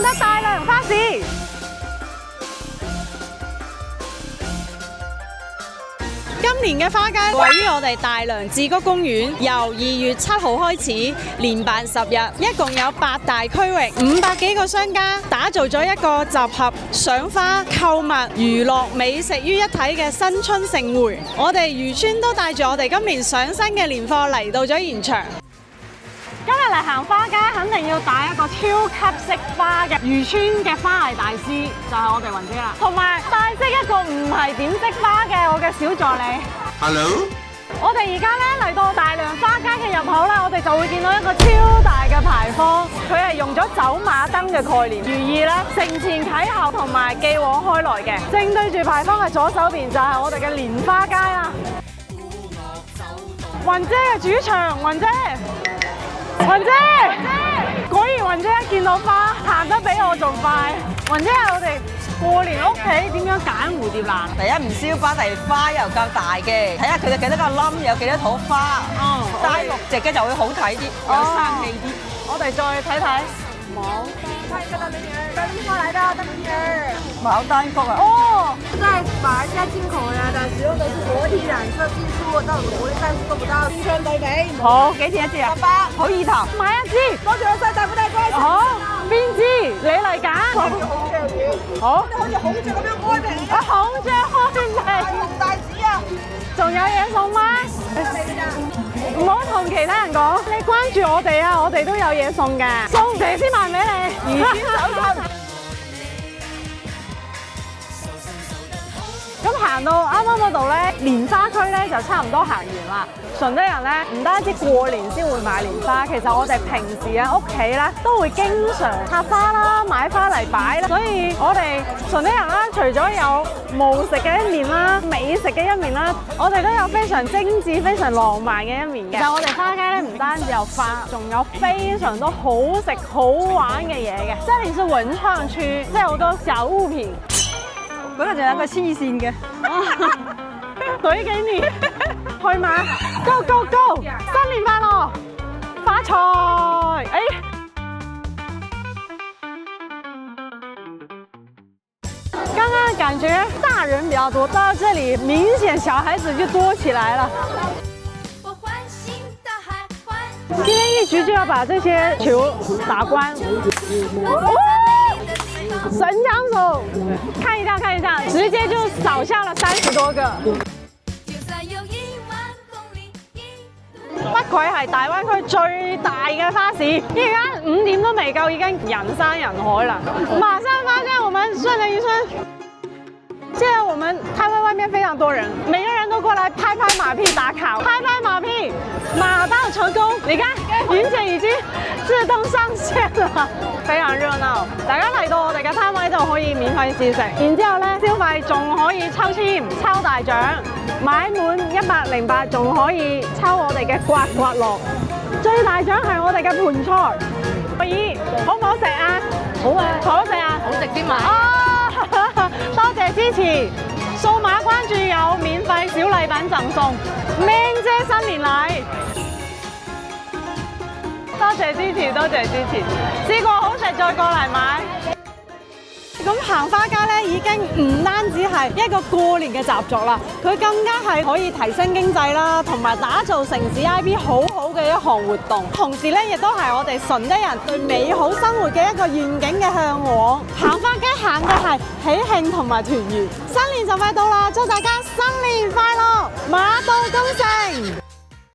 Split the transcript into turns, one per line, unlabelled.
順德大良花市。今年嘅花街位於我哋大良自谷公園，由2月7號開始，連辦10日，一共有8大區域，500幾個商家打造咗一個集合賞花、購物、娛樂、美食於一體嘅新春盛會。我哋漁村都帶住我哋今年上新嘅年貨嚟到咗現場。今日嚟行花街，肯定要帶一個超級識花嘅漁村嘅花藝大師，就係我哋雲姐啦。同埋帶識一個唔係點識花嘅我嘅小助理。
Hello。
我哋而家咧嚟到大良花街嘅入口啦，我哋就會見到一個超大嘅牌坊，佢係用咗走馬燈嘅概念，寓意咧承前啟後同埋繼往開來嘅。正對住牌坊嘅左手邊就係我哋嘅蓮花街啦。雲姐嘅主場，雲姐。雲姐，果然雲姐一見到花行得比我仲快。雲姐係我哋過年屋企點樣揀蝴蝶蘭？
第一唔燒花，第二花又夠大嘅，睇下佢哋幾多個冧，有幾多朵花。帶6隻嘅就會好睇啲，有生氣啲。
我哋再睇睇。冇。
看这个美女儿，大地方来的大美女儿。
牡丹菊啊！
哦，
在马来西亚进口来的，使用的是活体染色技術，到我們國內暫時做不到。新春對比。
好，幾錢一支啊
？800，
好意頭。
買一支。
多謝老細，大唔大關？
好，邊支？你嚟揀。好。
好似孔雀咁樣開屏。
孔雀開屏。
紅大紙啊！
仲有嘢送嗎？唔好同其他人講，你關注我哋啊，我哋都有嘢送嘅，送40萬俾你。
漁村手信。
咁行到啱啱嗰度咧，蓮花區咧就差唔多行完啦。順德人咧唔單止過年先會買蓮花，其實我哋平時啊屋企咧都會經常插花啦、買花嚟擺啦。所以我哋順德人啦，除咗有務實嘅一面啦、美食嘅一面啦，我哋都有非常精緻、非常浪漫嘅一面嘅。其實我哋花街咧唔單止有花，仲有非常多好食好玩嘅嘢嘅。這裡是文創區，即係好多小物品。
嗰度仲有個黐線嘅，
懟給你，去嗎 ？Go go go！新年快樂，發財！哎，剛剛感覺大人比較多，到這裡明顯小孩子就多起來了。今天一局就要把這些球打關。神槍手，看一下，看一下，直接就掃下了30多個。北葵係大灣區最大嘅花市，而家5點都未夠，已經人山人海了。馬上發現我們順德漁村，現在我們攤位外面非常多人，每個人都過來拍拍馬屁打卡，拍拍馬屁，馬到成功。你看，雲姐已經自動上線了。非常熱鬧，大家嚟到我哋嘅攤位就可以免費試食，然之後咧消費仲可以抽籤抽大獎，買滿108仲可以抽我哋嘅刮刮樂，最大獎係我哋嘅盆菜。咦，好唔好食啊？好啊，好食啊，好食啲嘛。哦，多謝支持，數碼關注有免費小禮品贈送，明姐新年禮。多謝支持，多謝支持，試過好食再過嚟買。咁行花街咧已經唔單止係一個過年嘅習俗啦，佢更加係可以提升經濟啦，同埋打造城市 IP 好好嘅一項活動。同時咧，亦都係我哋順德人對美好生活嘅一個願景嘅向往。行花街行嘅係喜慶同埋團圓。新年就快到啦，祝大家新年快樂，馬到功成。